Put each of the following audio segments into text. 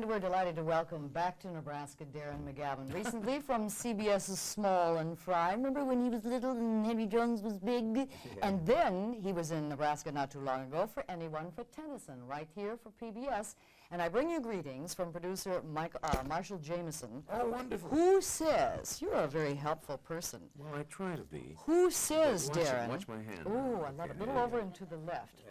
And we're delighted to welcome back to Nebraska Darren McGavin, recently from CBS's Small and Fry. Remember when he was little and Henry Jones was big? Yeah. And then he was in Nebraska not too long ago for Anyone for Tennyson, right here for PBS. And I bring you greetings from producer Marshall Jameson. Oh, wonderful. Who says, you're a very helpful person. Well, I try to be. Who says, Darren? Watch my hand. Oh, I love it. A little over and to the left.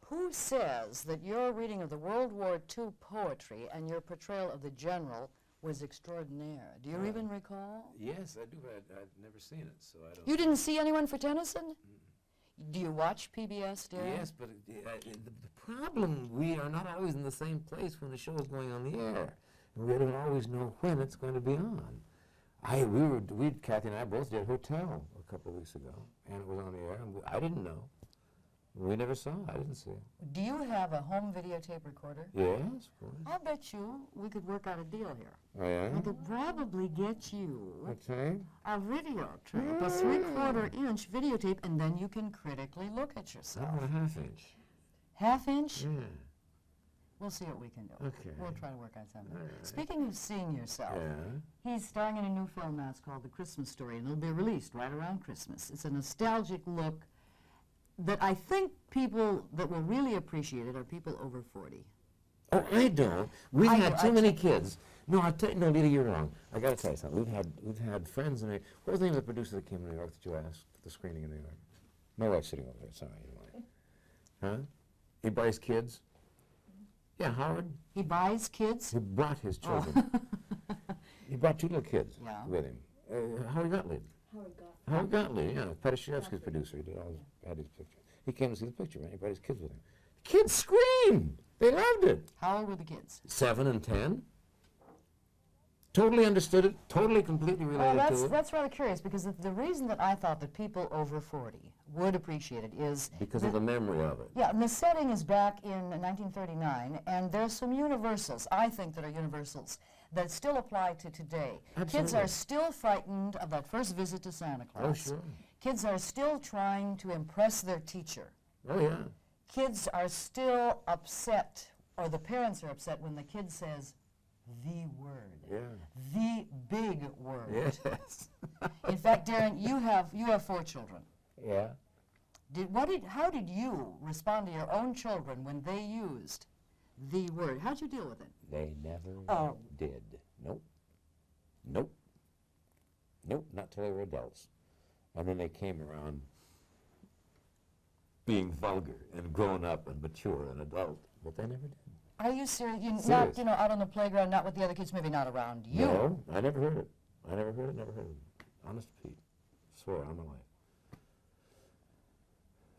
Who says that your reading of the World War II poetry and your portrayal of the general was extraordinaire? Do you even recall? Yes, I do, but I've never seen it, so I don't... You didn't see Anyone for Tennyson? Do you watch PBS, Darren? Yes, but the problem, we are not always in the same place when the show is going on the air. And we don't always know when it's going to be on. Kathy and I both did a hotel a couple of weeks ago, and it was on the air, and I didn't know. We never saw it. I didn't see it. Do you have a home videotape recorder? Yes, of course. I'll bet you we could work out a deal here. Oh, yeah? I could probably get you Okay. a videotape, a 3/4 inch videotape, and then you can critically look at yourself. I want a 1/2 inch. 1/2 inch? Yeah. We'll see what we can do. Okay. We'll try to work out something. Right. Speaking of seeing yourself, Yeah. he's starring in a new film now. It's called The Christmas Story, and it'll be released right around Christmas. It's a nostalgic look that I think people that will really appreciate it are people over 40. Oh, I don't. We've had too many kids. No, no, Leta, you're wrong. I got to tell you something. We've had friends in New York. What was the name of the producer that came to New York that you asked for the screening in New York? My wife's sitting over there. Sorry, huh? He buys kids. Yeah, Howard. He buys kids. He brought his children. He brought 2 little kids with him. Howard Gottlieb. Howard Gottlieb, yeah, Petashevsky's producer. He did all had his picture. He came to see the picture, man. He brought his kids with him. The kids screamed. They loved it. How old were the kids? 7 and 10. Totally understood it. Totally, completely related to it. That's rather curious, because the reason that I thought that people over 40 would appreciate it is because of the memory of it. Yeah, and the setting is back in 1939, and there's some universals, I think, that are universals that still apply to today. Absolutely. Kids are still frightened of that first visit to Santa Claus. Oh, sure. Kids are still trying to impress their teacher. Oh, yeah. Kids are still upset, or the parents are upset, when the kid says the word. Yeah. The big word. Yes. In fact, Darren, you have 4 children. Yeah. How did you respond to your own children when they used the word? How'd you deal with it? They never did. Nope. Nope. Nope, not till they were adults. And then they came around being vulgar and grown up and mature and adult, but they never did. Are you serious? Serious. Not, out on the playground, not with the other kids, maybe not around you? No, I never heard it. I never heard it, never heard it. Honest to Pete. Swear on my life.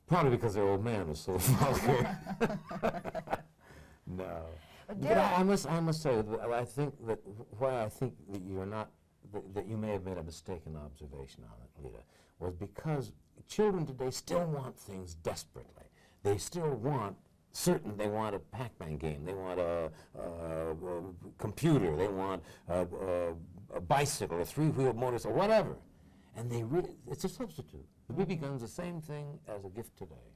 Probably because their old man was so vulgar. No. But I must say, I think that why I think that you're not, that you may have made a mistaken observation on it, Leta, was because children today still want things desperately. They still want they want a Pac-Man game, they want a computer, they want a bicycle, a 3-wheeled motorcycle, whatever. And it's a substitute. The BB gun's the same thing as a gift today.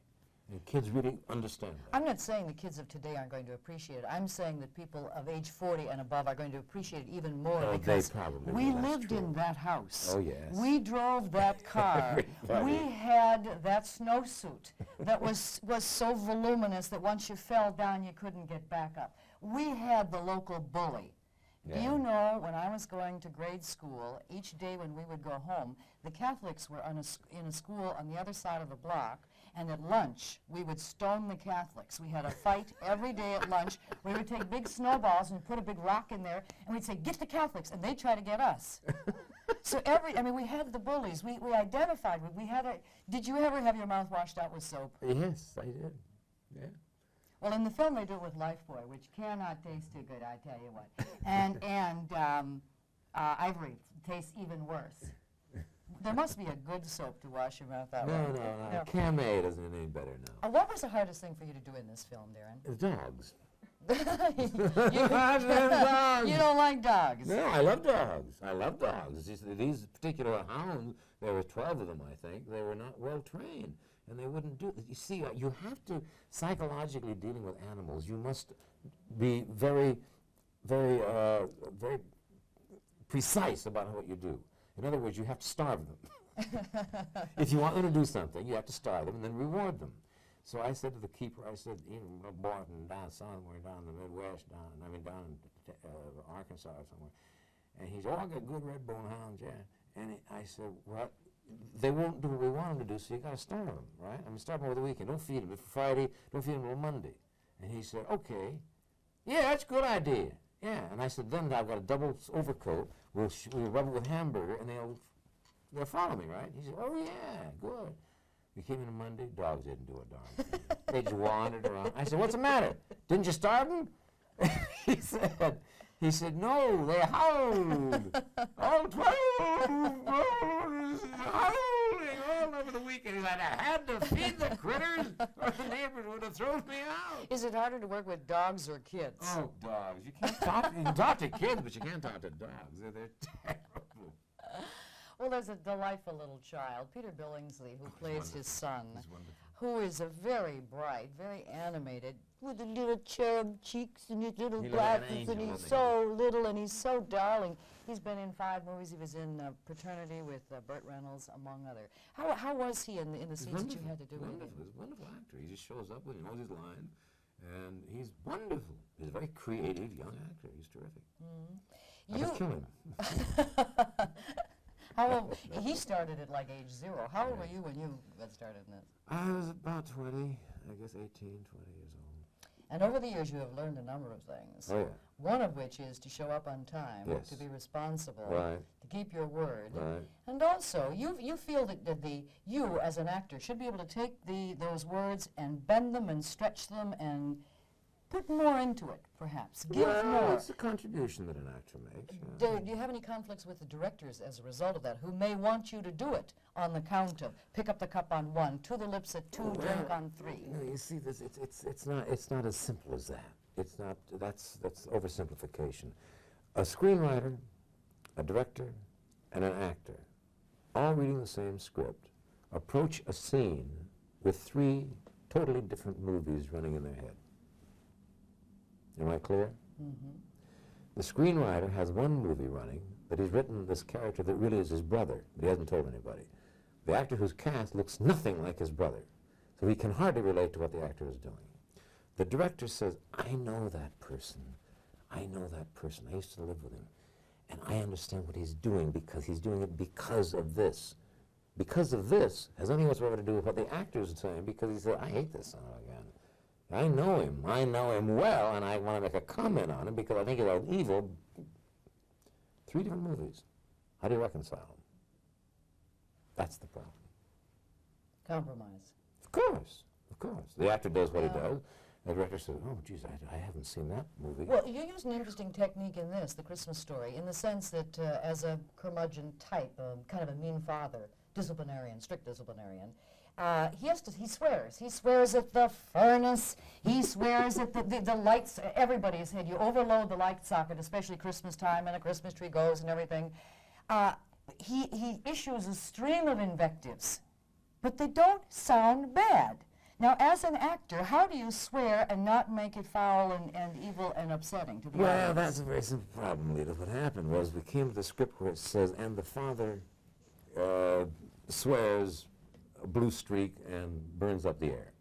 And kids really understand that. I'm not saying the kids of today aren't going to appreciate it. I'm saying that people of age 40 and above are going to appreciate it even more because we lived in that house. Oh, yes. We drove that car. We had that snowsuit that was so voluminous that once you fell down, you couldn't get back up. We had the local bully. Yeah. Do you know, when I was going to grade school, each day when we would go home, the Catholics were in a school on the other side of the block, and at lunch, we would stone the Catholics. We had a fight every day at lunch. We would take big snowballs and put a big rock in there, and we'd say, "Get the Catholics," and they'd try to get us. So we had the bullies. We identified. Did you ever have your mouth washed out with soap? Yes, I did. Yeah. Well, in the film, they do it with Lifebuoy, which cannot taste too good, I tell you what. And Ivory tastes even worse. There must be a good soap to wash your mouth out with. No. Camay doesn't any better now. What was the hardest thing for you to do in this film, Darren? Dogs. You don't like dogs? No, I love dogs. I love dogs. It's just that these particular hounds, there were 12 of them, I think, they were not well trained. And they wouldn't do it. You see, you have to, psychologically dealing with animals, you must be very very, very precise about what you do. In other words, you have to starve them. If you want them to do something, you have to starve them and then reward them. So I said to the keeper, I said, even a boy from down somewhere down in the Midwest, down in Arkansas or somewhere, and he said, oh, I got good red bone hounds, yeah. And I said, well, they won't do what we want them to do, so you got to starve them, right? I mean, starve them over the weekend. Don't feed them. If Friday, don't feed them on Monday. And he said, okay. Yeah, that's a good idea. Yeah. And I said, then I've got a double overcoat. We'll rub it with hamburger, and they'll follow me, right? He said, oh, yeah, good. We came in on Monday. Dogs didn't do a darn thing. They just wandered around. I said, what's the matter? Didn't you starve them? He said, no, they howled. All 12 howling all over the weekend. He said, I had to feed the critters or the neighbors would have thrown me out. Is it harder to work with dogs or kids? Oh, dogs. You can talk to kids, but you can't talk to dogs. They're terrible. Well, there's a delightful little child, Peter Billingsley, who plays his son, wonderful. Who is a very bright, very animated, with the little cherub cheeks and his little He glasses, and he's so little and he's so darling. He's been in 5 movies. He was in Paternity with Burt Reynolds, among other. How was he in the scenes that you had to do with him? He's a wonderful actor. He just shows up when he knows his line, and he's wonderful. He's a very creative young actor. He's terrific. I could kill him. How old, he started at like age 0. How old were you when you got started in this? I was about 20, I guess 18, 20 years old. And over the years you have learned a number of things. Oh, yeah. One of which is to show up on time, Yes. to be responsible, Right. to keep your word. Right. And also, you feel that you as an actor should be able to take those words and bend them and stretch them and put more into it, perhaps. Give more. It's a contribution that an actor makes. Yeah. Do you have any conflicts with the directors as a result of that, who may want you to do it on the count of pick up the cup on 1, to the lips at 2, drink on 3? No, you see, this it's not as simple as that. It's not. That's oversimplification. A screenwriter, a director, and an actor, all reading the same script, approach a scene with 3 totally different movies running in their head. Am I clear? Mm-hmm. The screenwriter has one movie running, but he's written this character that really is his brother, but he hasn't told anybody. The actor who's cast looks nothing like his brother, so he can hardly relate to what the actor is doing. The director says, I know that person. I know that person. I used to live with him. And I understand what he's doing because he's doing it because of this. Because of this has nothing whatsoever to do with what the actor is saying, because he said, I hate this son of a gun. I know him well, and I want to make a comment on him because I think he's all evil. 3 different movies. How do you reconcile them? That's the problem. Compromise. Of course, of course. The actor does what he does. The director says, oh, geez, I haven't seen that movie. Well, you use an interesting technique in this, The Christmas Story, in the sense that as a curmudgeon type, kind of a mean father, disciplinarian, strict disciplinarian, he swears. He swears at the furnace. He swears at the lights. Everybody's head. You overload the light socket, especially Christmas time, and a Christmas tree goes and everything. He issues a stream of invectives, but they don't sound bad. Now, as an actor, how do you swear and not make it foul and evil and upsetting to the audience? Well, that's a very simple problem, Leta. What happened was we came to the script where it says, and the father swears a blue streak and burns up the air.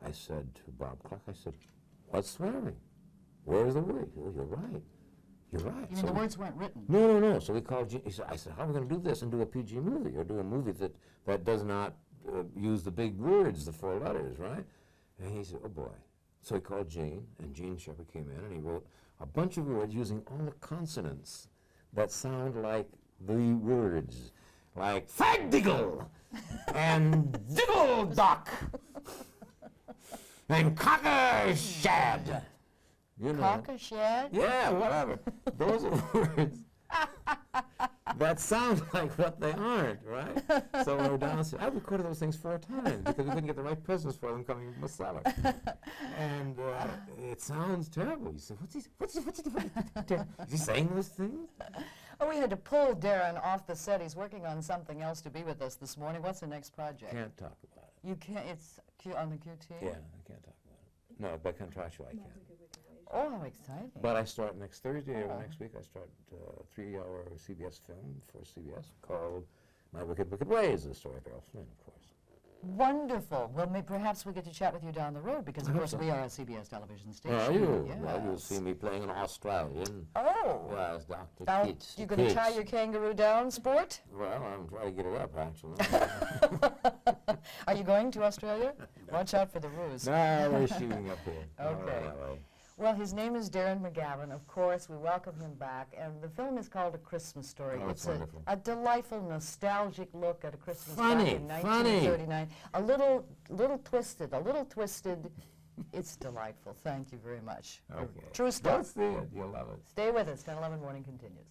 I said to Bob Clark, I said, what's swearing? Where's the word? He said, you're right. You're right. You mean the words weren't written? No. So we called, I said, how are we going to do this and do a PG movie, or do a movie that does not use the big words, the 4 letters, right? And he said, oh boy. So he called Gene, and Gene Shepard came in, and he wrote a bunch of words using all the consonants that sound like the words, like fagdiggle, and diddle-dock, and cocker-shad. You know. Cocker-shad? Yeah, whatever. Those are words that sound like what they aren't, right? So when we're down, I recorded those things 4 times because we couldn't get the right presents for them coming from the cellar. And it sounds terrible. You say, is he saying those things? Oh, we had to pull Darren off the set. He's working on something else to be with us this morning. What's the next project? Can't talk about it. You can't, it's on the QT? Yeah, I can't talk about it. No, by contractual I can't. Oh, how exciting. But I start next Thursday or next week. I start a 3-hour CBS film for CBS called My Wicked, Wicked Ways, the story of Errol Flynn, of course. Wonderful. Well, perhaps we'll get to chat with you down the road because, of course, we are a CBS television station. Are you? Yes. Well, you'll see me playing an Australian. Oh. Yes, Dr. Now, Keats. you going to tie your kangaroo down, sport? Well, I'm trying to get it up, actually. Are you going to Australia? Watch out for the ruse. No, we're shooting up here. Okay. Well, his name is Darren McGavin. Of course, we welcome him back. And the film is called A Christmas Story. Oh, it's wonderful. a delightful, nostalgic look at a Christmas Funny, back in 1939. A little twisted. It's delightful. Thank you very much. Okay. True stuff. That's it. You'll love it. Stay with us. 10/11 Morning continues.